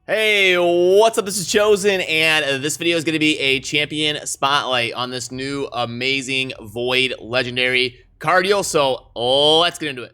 Hey, what's up? This is Chosen, and this video is going to be a champion spotlight on this new amazing Void Legendary Cardiel. So let's get into it.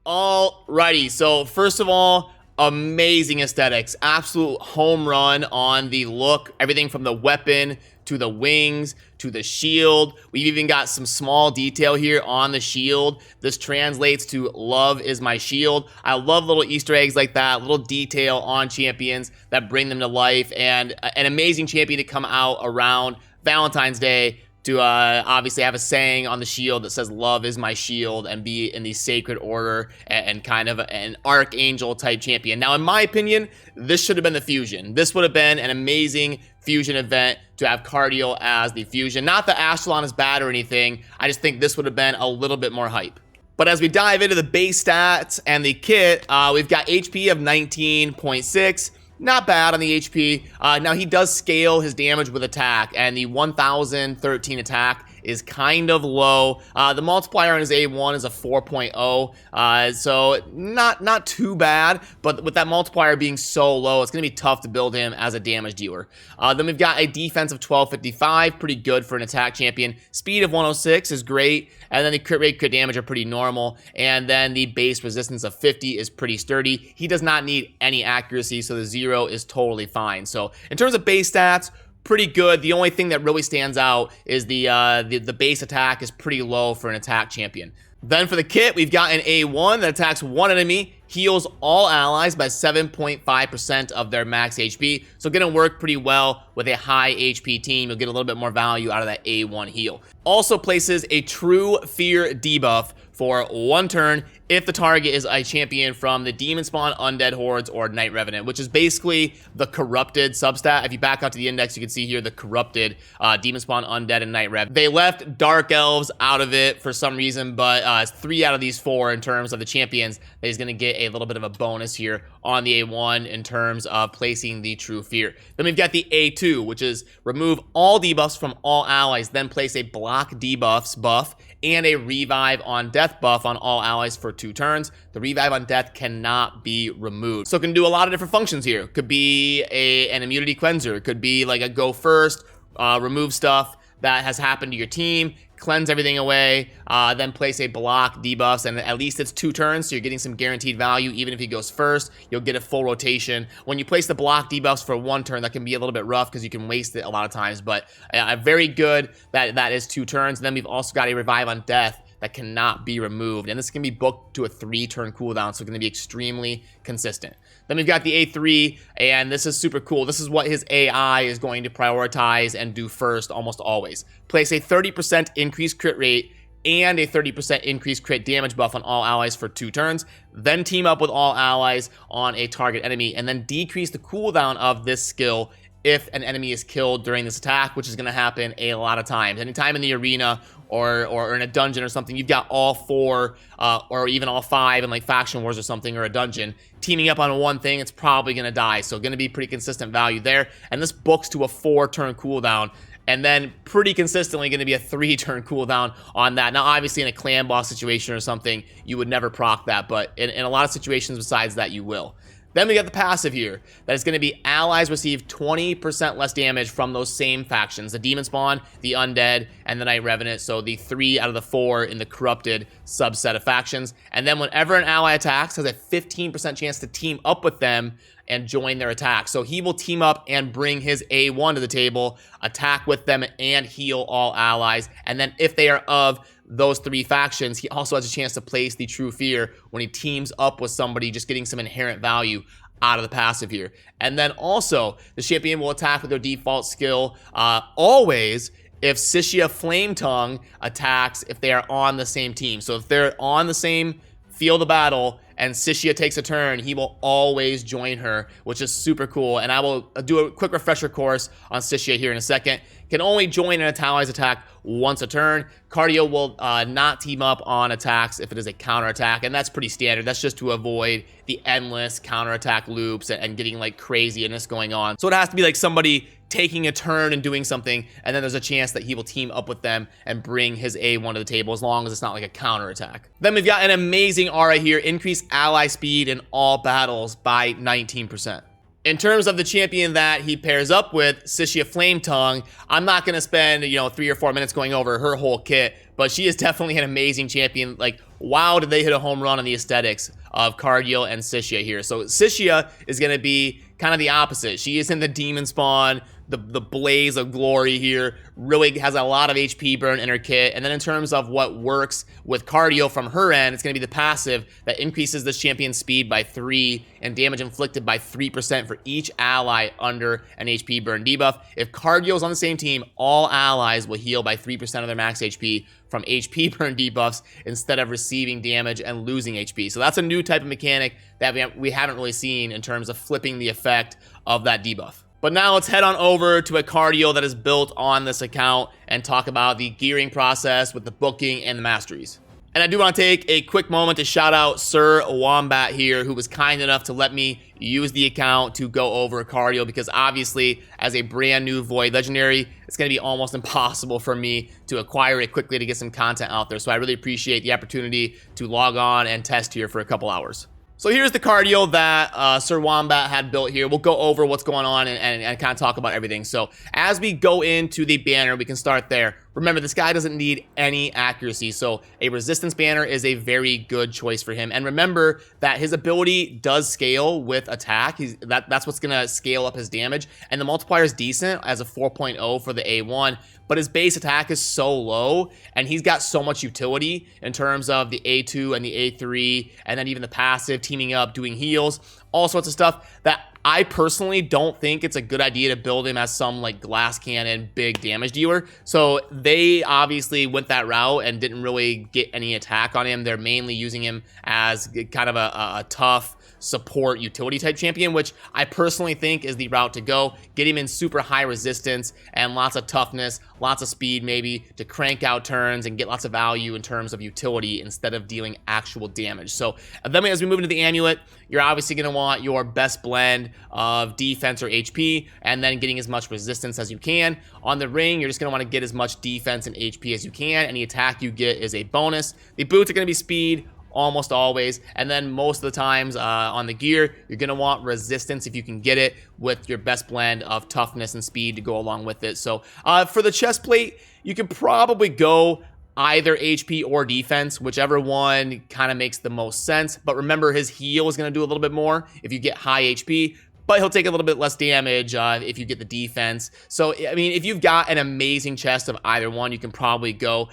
Alrighty, so first of all, amazing aesthetics, absolute home run on the look, everything from the weapon to the wings to the shield. We've even got some small detail here on the shield. This translates to love is my shield. I love little Easter eggs like that, little detail on champions that bring them to life, and an amazing champion to come out around Valentine's Day to obviously have a saying on the shield that says love is my shield and be in the sacred order and kind of an archangel type champion. Now, in my opinion, this should have been the fusion. This would have been an amazing fusion event to have Cardiel as the fusion. Not that Ashelon is bad or anything. I just think this would have been a little bit more hype. But as we dive into the base stats and the kit, we've got HP of 19.6. Not bad on the HP. Now, he does scale his damage with attack, and the 1013 attack is kind of low. The multiplier on his A1 is a 4.0, so not too bad, but with that multiplier being so low, it's going to be tough to build him as a damage dealer. Then we've got a defense of 1255, pretty good for an attack champion. Speed of 106 is great, and then the crit rate, crit damage are pretty normal, and then the base resistance of 50 is pretty sturdy. He does not need any accuracy, so the 0 is totally fine. So in terms of base stats, pretty good. The only thing that really stands out is the base attack is pretty low for an attack champion. Then for the kit, we've got an A1 that attacks one enemy, heals all allies by 7.5% of their max HP. So gonna work pretty well with a high HP team. You'll get a little bit more value out of that A1 heal. Also places a true fear debuff for 1 turn if the target is a champion from the Demon Spawn, Undead Hordes, or Night Revenant, which is basically the corrupted substat. If you back out to the index, you can see here the corrupted Demon Spawn, Undead, and Night Rev. They left Dark Elves out of it for some reason, but 3 out of these 4 in terms of the champions that he's going to get a little bit of a bonus here on the A1 in terms of placing the True Fear. Then we've got the A2, which is remove all debuffs from all allies, then place a block debuffs buff and a revive on death buff on all allies for 2 turns. The revive on death cannot be removed. So it can do a lot of different functions here. Could be an immunity cleanser. It could be like a go first, remove stuff that has happened to your team, cleanse everything away, then place a block debuffs, and at least it's 2 turns, so you're getting some guaranteed value. Even if he goes first, you'll get a full rotation. When you place the block debuffs for 1 turn, that can be a little bit rough because you can waste it a lot of times, but very good that is 2 turns. And then we've also got a revive on death that cannot be removed, and this can be booked to a 3-turn cooldown, so it's going to be extremely consistent. Then we've got the A3, and this is super cool. This is what his AI is going to prioritize and do first almost always. Place a 30% increased crit rate and a 30% increased crit damage buff on all allies for 2 turns, then team up with all allies on a target enemy, and then decrease the cooldown of this skill if an enemy is killed during this attack, which is going to happen a lot of times. Anytime in the arena or in a dungeon or something, you've got all 4 or even all 5 in like faction wars or something, or a dungeon teaming up on one thing, it's probably going to die. So going to be pretty consistent value there. And this books to a 4-turn cooldown, and then pretty consistently going to be a 3-turn cooldown on that. Now, obviously in a clan boss situation or something, you would never proc that, but in a lot of situations besides that, you will. Then we got the passive here. That is going to be allies receive 20% less damage from those same factions. The Demon Spawn, the Undead, and the Night Revenant. So the 3 out of the 4 in the corrupted subset of factions. And then whenever an ally attacks, has a 15% chance to team up with them and join their attack. So he will team up and bring his A1 to the table, attack with them, and heal all allies. And then if they are of those 3 factions, he also has a chance to place the True Fear when he teams up with somebody, just getting some inherent value out of the passive here. And then also, the champion will attack with their default skill always if Sishia Flame Tongue attacks if they are on the same team. So if they're on the same field of battle and Sishia takes a turn, he will always join her, which is super cool. And I will do a quick refresher course on Sishia here in a second. Can only join an ally's attack once a turn. Cardiel will not team up on attacks if it is a counterattack, and that's pretty standard. That's just to avoid the endless counterattack loops and getting like craziness going on. So it has to be like somebody taking a turn and doing something, and then there's a chance that he will team up with them and bring his A1 to the table, as long as it's not like a counterattack. Then we've got an amazing aura here, increase ally speed in all battles by 19%. In terms of the champion that he pairs up with, Sishia Flametongue, I'm not going to spend, 3 or 4 minutes going over her whole kit, but she is definitely an amazing champion. Like, wow, did they hit a home run on the aesthetics of Cardiel and Sishia here. So Sishia is going to be kind of the opposite. She is in the demon spawn, the blaze of glory here, really has a lot of HP burn in her kit. And then in terms of what works with Cardiel from her end, it's going to be the passive that increases this champion's speed by 3 and damage inflicted by 3% for each ally under an HP burn debuff. If Cardiel's on the same team, all allies will heal by 3% of their max HP from HP burn debuffs instead of receiving damage and losing HP. So that's a new type of mechanic that we haven't really seen in terms of flipping the effect of that debuff. But now let's head on over to a Cardiel that is built on this account and talk about the gearing process with the booking and the masteries. And I do want to take a quick moment to shout out Sir Wombat here, who was kind enough to let me use the account to go over Cardiel, because obviously as a brand new Void Legendary, it's going to be almost impossible for me to acquire it quickly to get some content out there. So I really appreciate the opportunity to log on and test here for a couple hours. So here's the Cardiel that Sir Wombat had built here. We'll go over what's going on and kind of talk about everything. So as we go into the banner, we can start there. Remember, this guy doesn't need any accuracy, so a resistance banner is a very good choice for him. And remember that his ability does scale with attack. That's what's going to scale up his damage. And the multiplier is decent as a 4.0 for the A1, but his base attack is so low, and he's got so much utility in terms of the A2 and the A3, and then even the passive, teaming up, doing heals, all sorts of stuff, that I personally don't think it's a good idea to build him as some like glass cannon big damage dealer. So they obviously went that route and didn't really get any attack on him. They're mainly using him as kind of a tough support utility type champion, which I personally think is the route to go. Get him in super high resistance and lots of toughness, lots of speed maybe to crank out turns and get lots of value in terms of utility instead of dealing actual damage. So then as we move into the amulet, you're obviously going to want your best blend of defense or HP and then getting as much resistance as you can. On the ring, you're just going to want to get as much defense and HP as you can. Any attack you get is a bonus. The boots are going to be speed almost always, and then most of the times on the gear, you're going to want resistance if you can get it with your best blend of toughness and speed to go along with it. So for the chest plate, you can probably go either HP or defense, whichever one kind of makes the most sense. But remember, his heal is going to do a little bit more if you get high HP, but he'll take a little bit less damage if you get the defense. So, I mean, if you've got an amazing chest of either one, you can probably go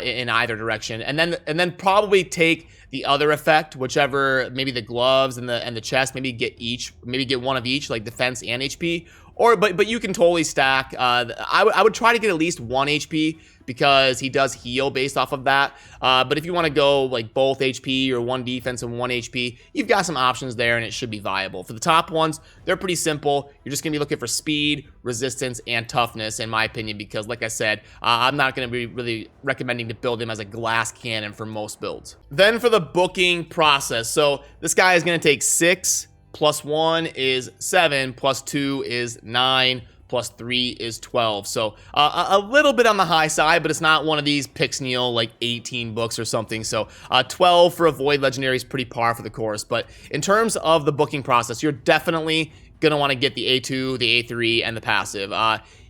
in either direction. And then probably take the other effect, whichever, maybe the gloves and the chest, maybe get one of each, like defense and HP. But you can totally stack. I would try to get at least 1 HP because he does heal based off of that. But if you want to go like both HP or 1 defense and 1 HP, you've got some options there and it should be viable. For the top ones, they're pretty simple. You're just going to be looking for speed, resistance, and toughness, in my opinion, because like I said, I'm not going to be really recommending to build him as a glass cannon for most builds. Then for the booking process. So this guy is going to take 6. Plus 1 is 7, plus 2 is 9, plus 3 is 12. So a little bit on the high side, but it's not one of these Pixneal like 18 books or something. So 12 for a Void Legendary is pretty par for the course. But in terms of the booking process, you're definitely going to want to get the A2, the A3, and the passive.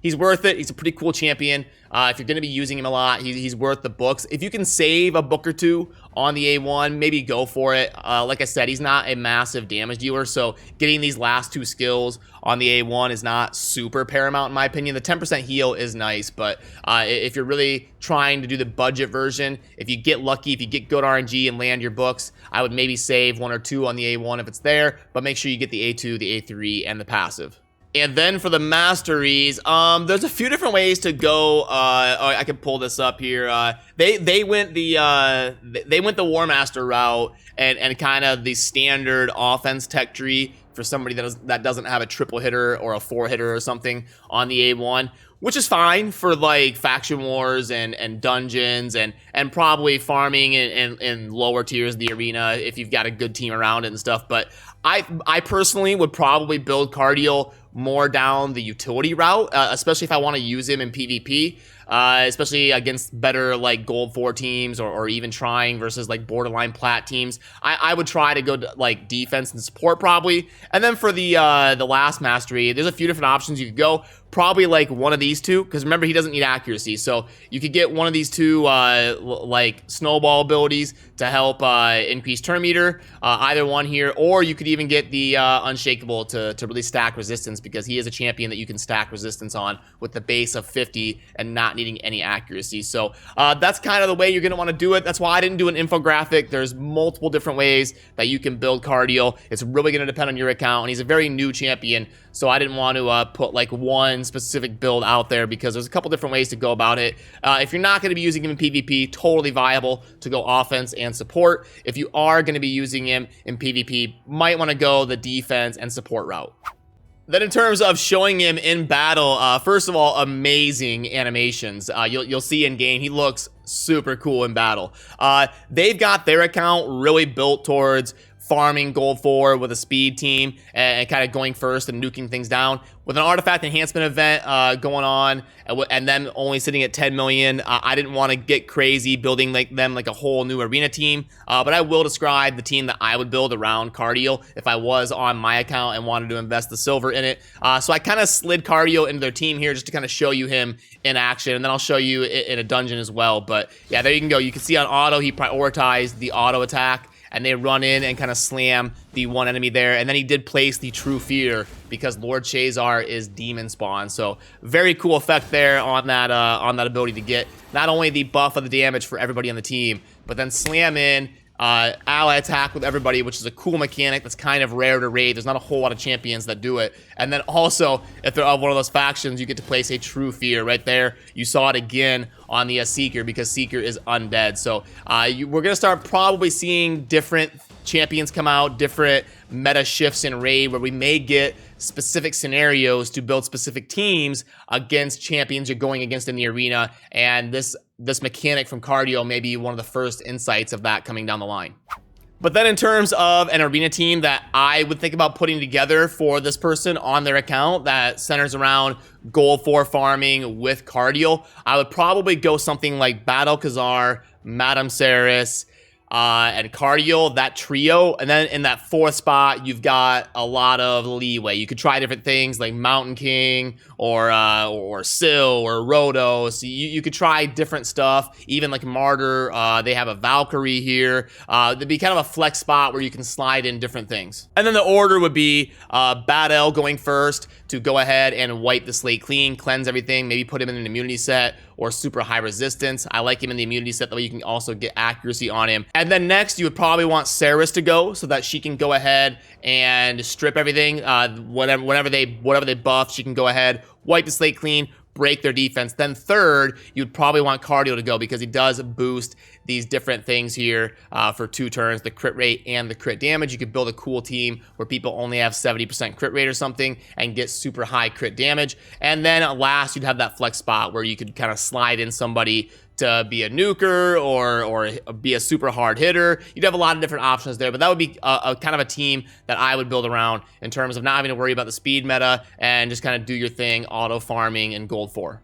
He's worth it. He's a pretty cool champion. If you're going to be using him a lot, he's worth the books. If you can save a book or 2 on the A1, maybe go for it. Like I said, he's not a massive damage dealer, so getting these last 2 skills on the A1 is not super paramount in my opinion. The 10% heal is nice, but if you're really trying to do the budget version, if you get lucky, if you get good RNG and land your books, I would maybe save 1 or 2 on the A1 if it's there, but make sure you get the A2, the A3, and the passive. And then for the masteries, there's a few different ways to go. I can pull this up here. They went the War Master route and kind of the standard offense tech tree for somebody that doesn't have a triple hitter or a 4 hitter or something on the A1, which is fine for like faction wars and dungeons and probably farming in lower tiers of the arena if you've got a good team around it and stuff. But I personally would probably build Cardiel more down the utility route, especially if I want to use him in PvP. especially against better like gold 4 teams or even trying versus like borderline plat teams. I would try to go to like defense and support probably. And then for the last mastery, there's a few different options you could go. Probably like one of these two, because remember, he doesn't need accuracy, so you could get one of these two like snowball abilities to help increase turn meter, either one here, or you could even get the unshakable to really stack resistance, because he is a champion that you can stack resistance on with the base of 50 and not needing any accuracy. So that's kind of the way you're going to want to do it. That's why I didn't do an infographic. There's multiple different ways that you can build Cardiel. It's really going to depend on your account, and he's a very new champion, so I didn't want to put like one specific build out there, because there's a couple different ways to go about it. If you're not going to be using him in PvP, totally viable to go offense and support. If you are going to be using him in PvP, might want to go the defense and support route. Then in terms of showing him in battle, first of all, amazing animations. You'll see in game, he looks super cool in battle. They've got their account really built towards farming gold 4 with a speed team and kind of going first and nuking things down. With an artifact enhancement event going on and them only sitting at 10 million, I didn't want to get crazy building them like a whole new arena team, but I will describe the team that I would build around Cardiel if I was on my account and wanted to invest the silver in it. So I kind of slid Cardiel into their team here just to kind of show you him in action, and then I'll show you in a dungeon as well. But yeah, there you can go. You can see on auto, he prioritized the auto attack, and they run in and kind of slam the one enemy there. And then he did place the True Fear because Lord Shazar is demon spawn. So very cool effect there on that ability to get not only the buff of the damage for everybody on the team, but then slam in ally attack with everybody, which is a cool mechanic that's kind of rare to raid. There's not a whole lot of champions that do it. And then also, if they're of one of those factions, you get to place a True Fear right there. You saw it again on the Seeker, because Seeker is undead. So we're gonna start probably seeing different champions come out, different meta shifts in raid, where we may get specific scenarios to build specific teams against champions you're going against in the arena, and this mechanic from Cardiel may be one of the first insights of that coming down the line. But then in terms of an arena team that I would think about putting together for this person on their account that centers around gold 4 farming with Cardiel, I would probably go something like Battle Khazar, Madame Ceres, and Cardiel, that trio. And then in that 4th spot, you've got a lot of leeway. You could try different things like Mountain King or Syl or Roto. So you could try different stuff, even like Martyr. They have a Valkyrie here. There'd be kind of a flex spot where you can slide in different things. And then the order would be Battle going first to go ahead and wipe the slate clean, cleanse everything, maybe put him in an immunity set or super high resistance. I like him in the immunity set, that way you can also get accuracy on him. And then next, you would probably want Ceres to go so that she can go ahead and strip everything. Whatever they buff, she can go ahead, wipe the slate clean, break their defense. Then third, you'd probably want Cardiel to go, because he does boost these different things here for 2 turns, the crit rate and the crit damage. You could build a cool team where people only have 70% crit rate or something and get super high crit damage. And then at last, you'd have that flex spot where you could kind of slide in somebody to be a nuker or be a super hard hitter. You'd have a lot of different options there, but that would be a kind of a team that I would build around in terms of not having to worry about the speed meta and just kind of do your thing, auto farming and gold 4.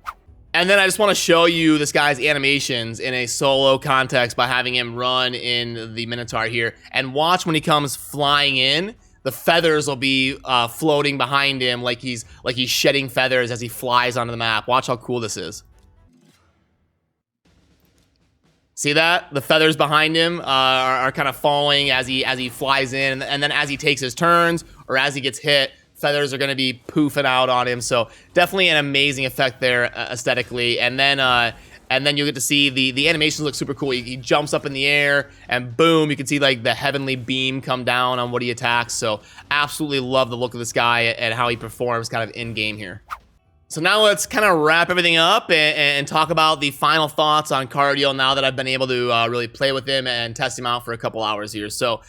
And then I just want to show you this guy's animations in a solo context by having him run in the Minotaur here, and watch when he comes flying in. The feathers will be floating behind him like he's shedding feathers as he flies onto the map. Watch how cool this is. See that? The feathers behind him are kind of falling as he flies in, and then as he takes his turns or as he gets hit, feathers are going to be poofing out on him. So definitely an amazing effect there aesthetically. And then you get to see the animations look super cool. He jumps up in the air and boom, you can see like the heavenly beam come down on what he attacks. So absolutely love the look of this guy and how he performs kind of in game here. So now let's kind of wrap everything up and talk about the final thoughts on Cardiel now that I've been able to really play with him and test him out for a couple hours here. So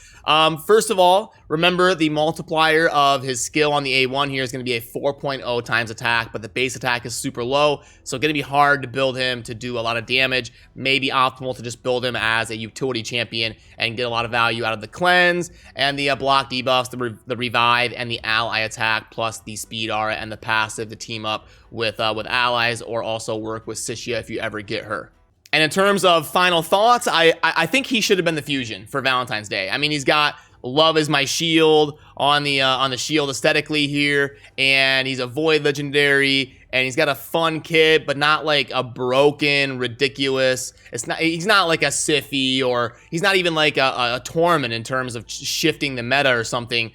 first of all, remember the multiplier of his skill on the A1 here is going to be a 4.0 times attack, but the base attack is super low, so it's going to be hard to build him to do a lot of damage. Maybe optimal to just build him as a utility champion and get a lot of value out of the cleanse and the block debuffs, the revive and the ally attack, plus the speed aura and the passive to team up with allies, or also work with Sishia if you ever get her. And in terms of final thoughts, I think he should have been the fusion for Valentine's Day. I mean, he's got Love Is My Shield on the shield aesthetically here, and he's a Void legendary, and he's got a fun kit, but not like a broken, ridiculous. He's not like a Siffy, or he's not even like a Torment in terms of shifting the meta or something,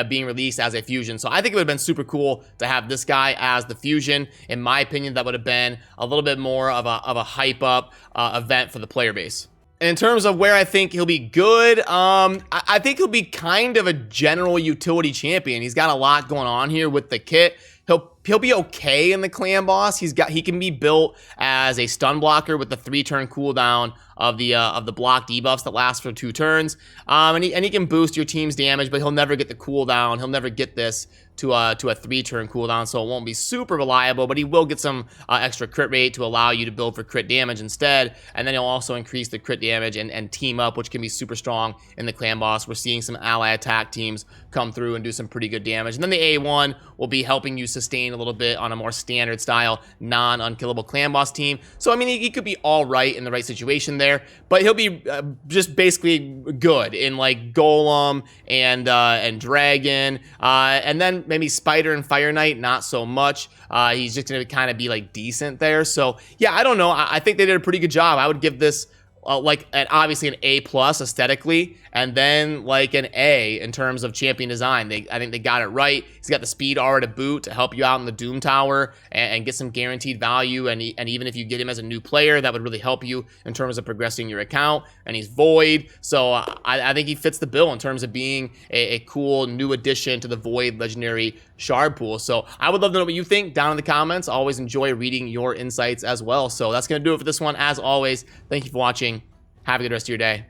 being released as a fusion. So I think it would have been super cool to have this guy as the fusion. In my opinion, that would have been a little bit more of a hype up event for the player base. And in terms of where I think he'll be good, I think he'll be kind of a general utility champion. He's got a lot going on here with the kit. He'll be okay in the clan boss. He can be built as a stun blocker with the 3-turn cooldown of the block debuffs that last for 2 turns. And he can boost your team's damage, but he'll never get the cooldown. He'll never get this to a 3-turn cooldown, so it won't be super reliable, but he will get some extra crit rate to allow you to build for crit damage instead. And then he'll also increase the crit damage and team up, which can be super strong in the clan boss. We're seeing some ally attack teams come through and do some pretty good damage. And then the A1 will be helping you sustain a little bit on a more standard style, non-unkillable clan boss team. So I mean, he could be all right in the right situation there, but he'll be just basically good in like Golem and Dragon, and then maybe Spider and Fire Knight, not so much. He's just gonna kind of be like decent there. So yeah, I don't know. I think they did a pretty good job. I would give this like obviously an A+ aesthetically, and then like an A in terms of champion design. I think they got it right. He's got the speed aura to boot to help you out in the Doom Tower and get some guaranteed value. And even if you get him as a new player, that would really help you in terms of progressing your account. And he's Void, so I think he fits the bill in terms of being a cool new addition to the Void legendary shard pool. So I would love to know what you think down in the comments. I always enjoy reading your insights as well. So that's gonna do it for this one. As always, thank you for watching. Have a good rest of your day.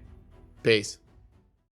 Peace.